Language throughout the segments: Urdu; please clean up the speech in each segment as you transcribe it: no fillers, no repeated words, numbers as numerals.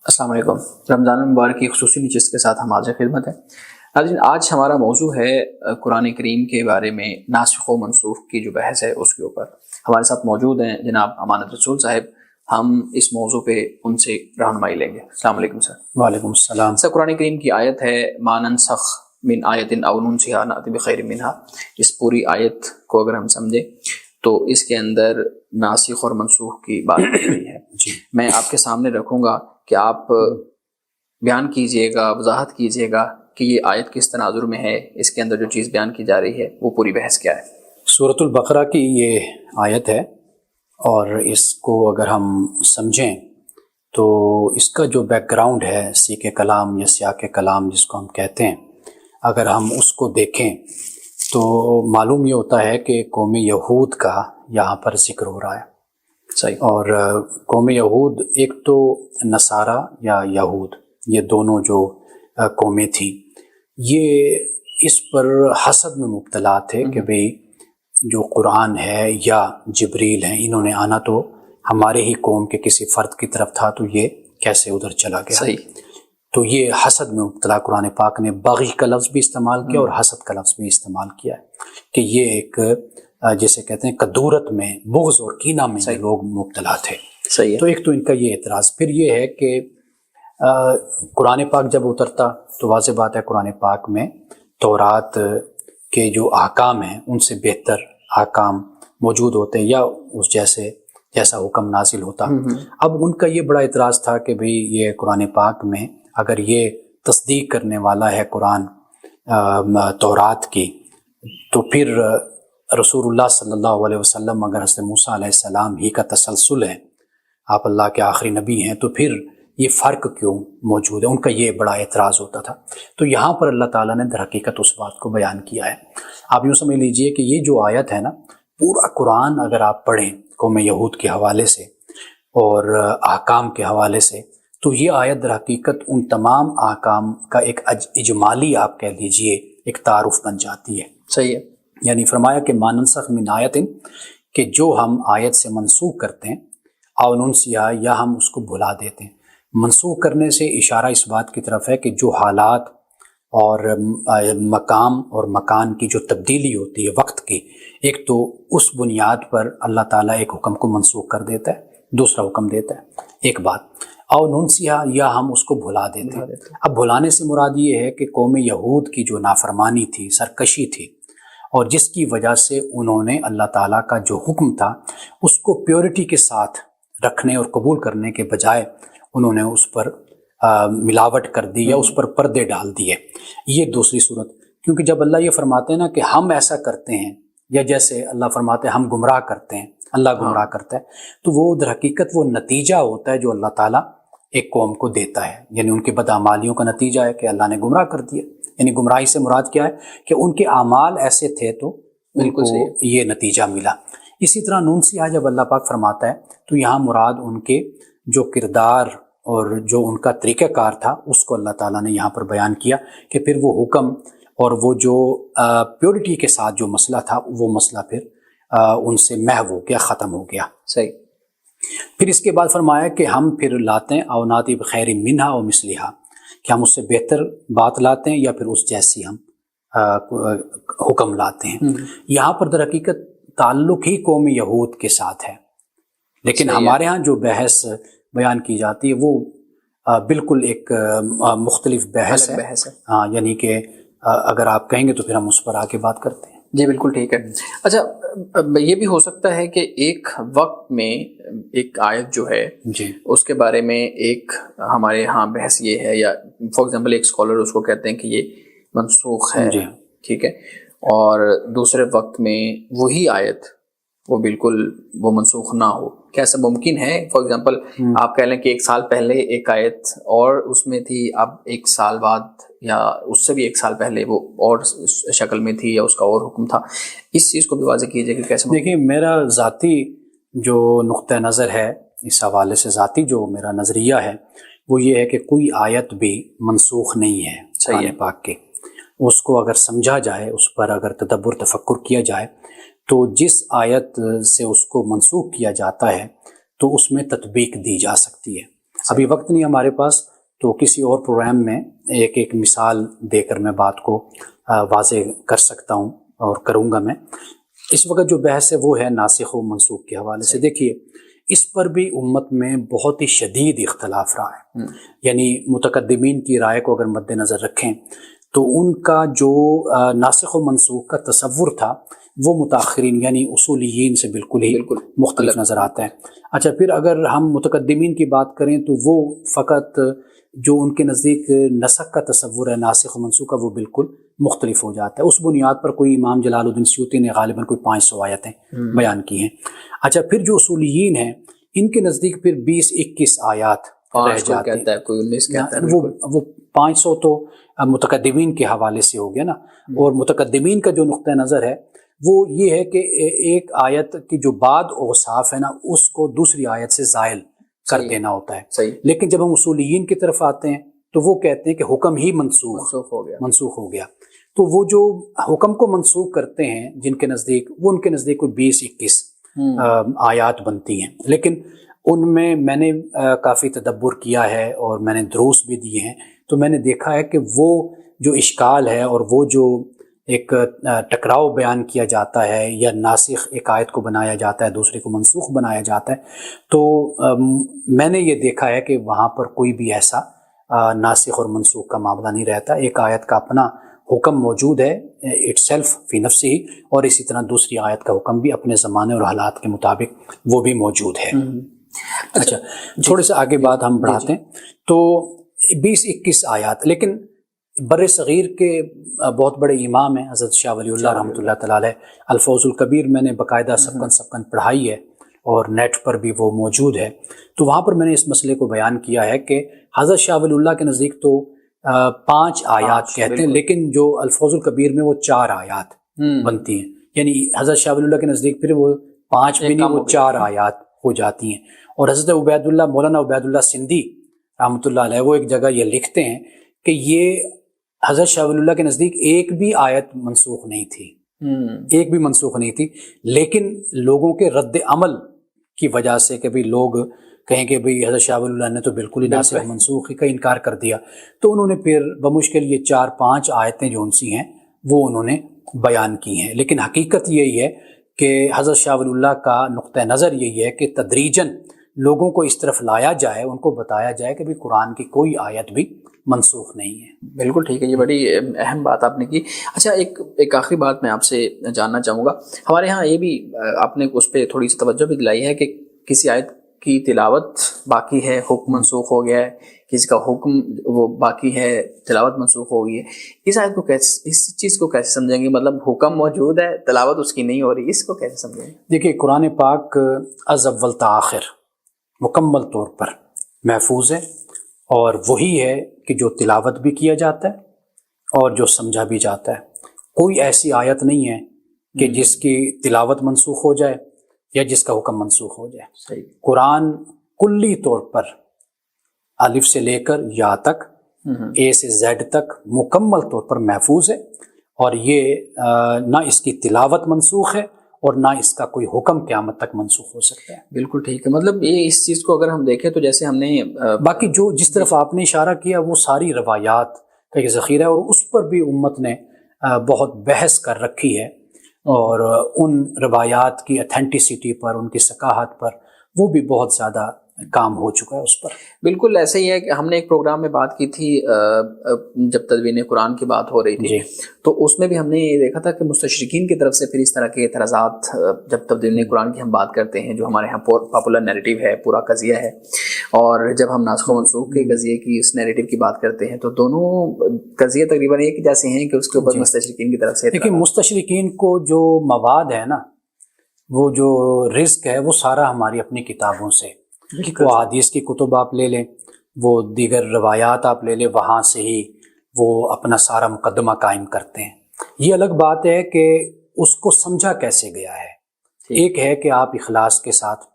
السلام علیکم۔ رمضان المبارک کی خصوصی نشست کے ساتھ ہم حاضر خدمت ہیں۔ ناظرین، آج ہمارا موضوع ہے قرآن کریم کے بارے میں ناسخ و منسوخ کی جو بحث ہے اس کے اوپر۔ ہمارے ساتھ موجود ہیں جناب امانت رسول صاحب، ہم اس موضوع پہ ان سے رہنمائی لیں گے۔ السلام علیکم سر۔ وعلیکم السلام۔ سر، قرآن کریم کی آیت ہے ما ننسخ من آیت او ننسها نأتی بخیر منہا۔ اس پوری آیت کو اگر ہم سمجھیں تو اس کے اندر ناسخ اور منسوخ کی بات کی گئی ہے۔ میں آپ کے سامنے رکھوں گا کہ آپ بیان کیجئے گا، وضاحت کیجئے گا کہ یہ آیت کس تناظر میں ہے، اس کے اندر جو چیز بیان کی جا رہی ہے وہ پوری بحث کیا ہے۔ سورۃ البقرہ کی یہ آیت ہے، اور اس کو اگر ہم سمجھیں تو اس کا جو بیک گراؤنڈ ہے، سیکھ کلام یا سیاق کلام جس کو ہم کہتے ہیں، اگر ہم اس کو دیکھیں تو معلوم یہ ہوتا ہے کہ قوم یہود کا یہاں پر ذکر ہو رہا ہے۔ صحیح۔ اور قوم یہود، ایک تو نصارہ یا یہود، یہ دونوں جو قومیں تھیں، یہ اس پر حسد میں مبتلا تھے کہ بھئی جو قرآن ہے یا جبریل ہیں، انہوں نے آنا تو ہمارے ہی قوم کے کسی فرد کی طرف تھا، تو یہ کیسے ادھر چلا گیا۔ صحیح۔ تو یہ حسد میں مبتلا، قرآن پاک نے باغی کا لفظ بھی استعمال کیا اور حسد کا لفظ بھی استعمال کیا ہے کہ یہ ایک جیسے کہتے ہیں کدورت میں، بغض اور کینہ میں یہ لوگ مبتلا تھے۔ صحیح ہے۔ تو ایک تو ان کا یہ اعتراض۔ پھر یہ ہے کہ قرآن پاک جب اترتا تو واضح بات ہے قرآن پاک میں تورات کے جو احکام ہیں ان سے بہتر احکام موجود ہوتے یا اس جیسا حکم نازل ہوتا۔ اب ان کا یہ بڑا اعتراض تھا کہ بھئی یہ قرآن پاک میں اگر یہ تصدیق کرنے والا ہے قرآن تورات کی، تو پھر رسول اللہ صلی اللہ علیہ وسلم اگر حضرت موسیٰ علیہ السلام ہی کا تسلسل ہے، آپ اللہ کے آخری نبی ہیں، تو پھر یہ فرق کیوں موجود ہے؟ ان کا یہ بڑا اعتراض ہوتا تھا۔ تو یہاں پر اللہ تعالیٰ نے در حقیقت اس بات کو بیان کیا ہے۔ آپ یوں سمجھ لیجئے کہ یہ جو آیت ہے نا، پورا قرآن اگر آپ پڑھیں قوم یہود کے حوالے سے اور احکام کے حوالے سے، تو یہ آیت در حقیقت ان تمام احکام کا ایک اجمالی آپ کہہ لیجئے ایک تعارف بن جاتی ہے۔ صحیح ہے۔ یعنی فرمایا کہ ما ننسخ من آیت، کہ جو ہم آیت سے منسوخ کرتے ہیں، او ننسیہا، یا ہم اس کو بھلا دیتے ہیں۔ منسوخ کرنے سے اشارہ اس بات کی طرف ہے کہ جو حالات اور مقام اور مکان کی جو تبدیلی ہوتی ہے وقت کی، ایک تو اس بنیاد پر اللہ تعالیٰ ایک حکم کو منسوخ کر دیتا ہے، دوسرا حکم دیتا ہے، ایک بات۔ او ننسیہا، یا ہم اس کو بھلا دیتے ہیں۔ اب بھلانے سے مراد یہ ہے کہ قوم یہود کی جو نافرمانی تھی، سرکشی تھی، اور جس کی وجہ سے انہوں نے اللہ تعالیٰ کا جو حکم تھا اس کو پیورٹی کے ساتھ رکھنے اور قبول کرنے کے بجائے انہوں نے اس پر ملاوٹ کر دی یا اس پر پردے ڈال دیے۔ یہ دوسری صورت، کیونکہ جب اللہ یہ فرماتے ہیں نا کہ ہم ایسا کرتے ہیں، یا جیسے اللہ فرماتے ہیں ہم گمراہ کرتے ہیں، اللہ گمراہ کرتا ہے، تو وہ در حقیقت وہ نتیجہ ہوتا ہے جو اللہ تعالیٰ ایک قوم کو دیتا ہے، یعنی ان کے بدعمالیوں کا نتیجہ ہے کہ اللہ نے گمراہ کر دیا۔ یعنی گمراہی سے مراد کیا ہے کہ ان کے اعمال ایسے تھے تو ان کو یہ نتیجہ ملا۔ اسی طرح ننسیہا جب اللہ پاک فرماتا ہے تو یہاں مراد ان کے جو کردار اور جو ان کا طریقہ کار تھا اس کو اللہ تعالیٰ نے یہاں پر بیان کیا کہ پھر وہ حکم اور وہ جو پیورٹی کے ساتھ جو مسئلہ تھا وہ مسئلہ پھر ان سے محو ہو گیا، ختم ہو گیا۔ صحیح۔ پھر اس کے بعد فرمایا کہ ہم پھر لاتے ہیں او ناتی بخیر منہا و مثلہا، کہ ہم اس سے بہتر بات لاتے ہیں یا پھر اس جیسی ہم حکم لاتے ہیں۔ یہاں پر در حقیقت تعلق ہی قوم یہود کے ساتھ ہے، لیکن ہمارے ہاں جو بحث بیان کی جاتی ہے وہ بالکل ایک مختلف بحث ہے۔ ہاں، یعنی کہ اگر آپ کہیں گے تو پھر ہم اس پر آگے بات کرتے ہیں۔ جی بالکل ٹھیک ہے۔ اچھا، یہ بھی ہو سکتا ہے کہ ایک وقت میں ایک آیت جو ہے جی اس کے بارے میں ایک ہمارے ہاں بحث یہ ہے، یا فار ایگزامپل ایک اسکالر اس کو کہتے ہیں کہ یہ منسوخ ہے، جی ٹھیک ہے، اور دوسرے وقت میں وہی آیت وہ بالکل وہ منسوخ نہ ہو۔ کیا ایسا ممکن ہے؟ فار ایگزامپل آپ کہہ لیں کہ ایک سال پہلے ایک آیت اور اس میں تھی، اب ایک سال بعد یا اس سے بھی ایک سال پہلے وہ اور شکل میں تھی یا اس کا اور حکم تھا۔ اس چیز کو بھی واضح کیجیے کہ کیسے۔ دیکھیے، میرا ذاتی جو نقطہ نظر ہے اس حوالے سے، ذاتی جو میرا نظریہ ہے وہ یہ ہے کہ کوئی آیت بھی منسوخ نہیں ہے قرآن پاک کے۔ اس کو اگر سمجھا جائے، اس پر اگر تدبر تفکر کیا جائے، تو جس آیت سے اس کو منسوخ کیا جاتا ہے تو اس میں تطبیق دی جا سکتی ہے۔ ابھی وقت نہیں ہمارے پاس، تو کسی اور پروگرام میں ایک ایک مثال دے کر میں بات کو واضح کر سکتا ہوں اور کروں گا میں۔ اس وقت جو بحث ہے وہ ہے ناسخ و منسوخ کے حوالے سے۔ دیکھیے اس پر بھی امت میں بہت ہی شدید اختلاف رہا ہے، یعنی متقدمین کی رائے کو اگر مد نظر رکھیں تو ان کا جو ناسخ و منسوخ کا تصور تھا وہ متاخرین یعنی اصولیین سے بالکل ہی مختلف نظر آتا ہے۔ اچھا، پھر اگر ہم متقدمین کی بات کریں تو وہ فقط جو ان کے نزدیک نسخ کا تصور ہے ناسخ و منسوخ کا وہ بالکل مختلف ہو جاتا ہے۔ اس بنیاد پر کوئی امام جلال الدین سیوطی نے غالباً کوئی 500 آیتیں بیان کی ہیں۔ اچھا، پھر جو اصولیین ہیں ان کے نزدیک پھر 20-21 آیات رہ جاتے ہیں، کوئی 19 کہتا ہے۔ وہ 500 تو متقدمین کے حوالے سے ہو گیا نا، اور متقدمین کا جو نقطہ نظر ہے وہ یہ ہے کہ ایک آیت کی جو بعد اوصاف ہے نا اس کو دوسری آیت سے زائل کر دینا ہوتا ہے۔ لیکن جب ہم اصولیین کی طرف آتے ہیں تو وہ کہتے ہیں کہ حکم ہی منسوخ ہو گیا۔ تو وہ جو حکم کو منسوخ کرتے ہیں جن کے نزدیک، وہ ان کے نزدیک کوئی 20-21 آیات بنتی ہیں، لیکن ان میں نے کافی تدبر کیا ہے اور میں نے دروس بھی دیے ہیں، تو میں نے دیکھا ہے کہ وہ جو اشکال ہے اور وہ جو ایک ٹکراؤ بیان کیا جاتا ہے یا ناسخ ایک آیت کو بنایا جاتا ہے دوسرے کو منسوخ بنایا جاتا ہے، تو میں نے یہ دیکھا ہے کہ وہاں پر کوئی بھی ایسا ناسخ اور منسوخ کا معاملہ نہیں رہتا۔ ایک آیت کا اپنا حکم موجود ہے اٹ سیلف فی نفسی ہی، اور اسی طرح دوسری آیت کا حکم بھی اپنے زمانے اور حالات کے مطابق وہ بھی موجود ہے۔ اچھا، تھوڑے سے آگے بات ہم بڑھاتے ہیں تو 20-21 آیات، لیکن بر صغیر کے بہت بڑے امام ہیں حضرت شاہ ولی اللہ رحمۃ اللہ تعالی علیہ، الفوز الکبیر میں نے باقاعدہ سبقن پڑھائی ہے اور نیٹ پر بھی وہ موجود ہے، تو وہاں پر میں نے اس مسئلے کو بیان کیا ہے کہ حضرت شاہ ولی اللہ کے نزدیک تو 5 آیات کہتے ہیں، لیکن جو الفوز الکبیر میں وہ 4 آیات بنتی ہیں، یعنی حضرت شاہ ولی اللہ کے نزدیک پھر وہ 5 بھی نہیں، وہ 4 آیات ہو جاتی ہیں۔ اور حضرت مولانا عبید اللہ سندھی رحمۃ اللہ علیہ وہ ایک جگہ یہ لکھتے ہیں کہ یہ حضرت شاہ ولی اللہ کے نزدیک ایک بھی آیت منسوخ نہیں تھی، لیکن لوگوں کے رد عمل کی وجہ سے کہ بھی لوگ کہیں کہ بھئی حضرت شاہ ولی اللہ نے تو بالکل ہی ناسخ منسوخ کا انکار کر دیا، تو انہوں نے پھر بمشکل یہ 4-5 آیتیں جو ان سی ہیں وہ انہوں نے بیان کی ہیں۔ لیکن حقیقت یہی ہے کہ حضرت شاہ ولی اللہ کا نقطہ نظر یہی ہے کہ تدریجاً لوگوں کو اس طرف لایا جائے، ان کو بتایا جائے کہ بھی قرآن کی کوئی آیت بھی منسوخ نہیں ہے۔ بالکل ٹھیک ہے، یہ بڑی اہم بات آپ نے کی۔ اچھا، ایک آخری بات میں آپ سے جاننا چاہوں گا، ہمارے ہاں یہ بھی آپ نے اس پہ تھوڑی سی توجہ بھی دلائی ہے کہ کسی آیت کی تلاوت باقی ہے، حکم منسوخ ہو گیا ہے، کسی کا حکم وہ باقی ہے، تلاوت منسوخ ہو گئی ہے۔ اس آیت کو کیسے، اس چیز کو کیسے سمجھیں گے؟ مطلب حکم موجود ہے، تلاوت اس کی نہیں ہو رہی، اس کو کیسے سمجھیں گے؟ دیکھیے قرآن پاک از اول تا آخر مکمل طور پر محفوظ ہے، اور وہی ہے کہ جو تلاوت بھی کیا جاتا ہے اور جو سمجھا بھی جاتا ہے۔ کوئی ایسی آیت نہیں ہے کہ جس کی تلاوت منسوخ ہو جائے یا جس کا حکم منسوخ ہو جائے۔ قرآن کلی طور پر الف سے لے کر یا تک، اے سے زیڈ تک مکمل طور پر محفوظ ہے، اور یہ نہ اس کی تلاوت منسوخ ہے اور نہ اس کا کوئی حکم قیامت تک منسوخ ہو سکتا ہے۔ بالکل ٹھیک ہے، مطلب یہ اس چیز کو اگر ہم دیکھیں تو جیسے ہم نے باقی جو جس طرف آپ نے اشارہ کیا وہ ساری روایات کا ایک ذخیرہ ہے، اور اس پر بھی امت نے بہت بحث کر رکھی ہے، اور ان روایات کی اتھینٹسٹی پر، ان کی ثقافت پر وہ بھی بہت زیادہ کام ہو چکا ہے اس پر۔ بالکل ایسے ہی ہے کہ ہم نے ایک پروگرام میں بات کی تھی جب تدوین قرآن کی بات ہو رہی تھی، تو اس میں بھی ہم نے یہ دیکھا تھا کہ مستشرقین کی طرف سے پھر اس طرح کے اعتراضات، جب تدوین قرآن کی ہم بات کرتے ہیں، جو ہمارے ہاں پاپولر نیریٹو ہے، پورا قضیہ ہے، اور جب ہم ناسخ و منسوخ کے قضیے کی، اس نیریٹو کی بات کرتے ہیں، تو دونوں قضیے تقریباً ایک جیسے ہیں کہ اس کے اوپر مستشرقین کی طرف سے دیکھیں مستشرقین کو جو مواد ہے نا، وہ جو رزق ہے، وہ سارا ہماری اپنی کتابوں سے، وہ حدیث کی کتب آپ لے لیں، وہ دیگر روایات آپ لے لیں، وہاں سے ہی وہ اپنا سارا مقدمہ قائم کرتے ہیں۔ یہ الگ بات ہے کہ اس کو سمجھا کیسے گیا ہے۔ ایک ہے کہ آپ اخلاص کے ساتھ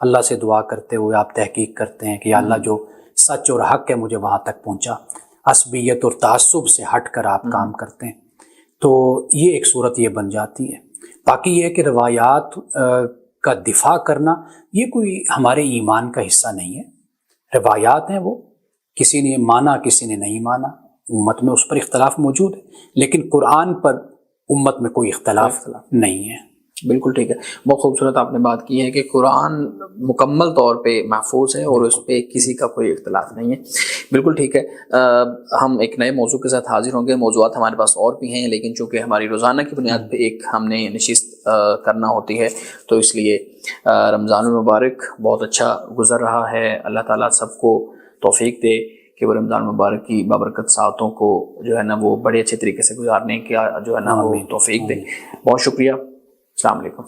اللہ سے دعا کرتے ہوئے آپ تحقیق کرتے ہیں کہ یا اللہ جو سچ اور حق ہے مجھے وہاں تک پہنچا، عصبیت اور تعصب سے ہٹ کر آپ کام کرتے ہیں، تو یہ ایک صورت یہ بن جاتی ہے۔ باقی یہ ہے کہ روایات کا دفاع کرنا یہ کوئی ہمارے ایمان کا حصہ نہیں ہے، روایات ہیں وہ کسی نے مانا کسی نے نہیں مانا، امت میں اس پر اختلاف موجود ہے، لیکن قرآن پر امت میں کوئی اختلاف نہیں ہے۔ بالکل ٹھیک ہے، بہت خوبصورت آپ نے بات کی ہے کہ قرآن مکمل طور پہ محفوظ ہے اور اس پہ کسی کا کوئی اختلاف نہیں ہے۔ بالکل ٹھیک ہے، ہم ایک نئے موضوع کے ساتھ حاضر ہوں گے۔ موضوعات ہمارے پاس اور بھی ہیں، لیکن چونکہ ہماری روزانہ کی بنیاد پہ ایک ہم نے نشست کرنا ہوتی ہے، تو اس لیے رمضان المبارک بہت اچھا گزر رہا ہے۔ اللہ تعالیٰ سب کو توفیق دے کہ وہ رمضان المبارک کی بابرکت ساعتوں کو جو ہے نا وہ بڑے اچھے طریقے سے گزارنے کا جو ہے نا وہ توفیق دے۔ بہت شکریہ، السلام علیکم۔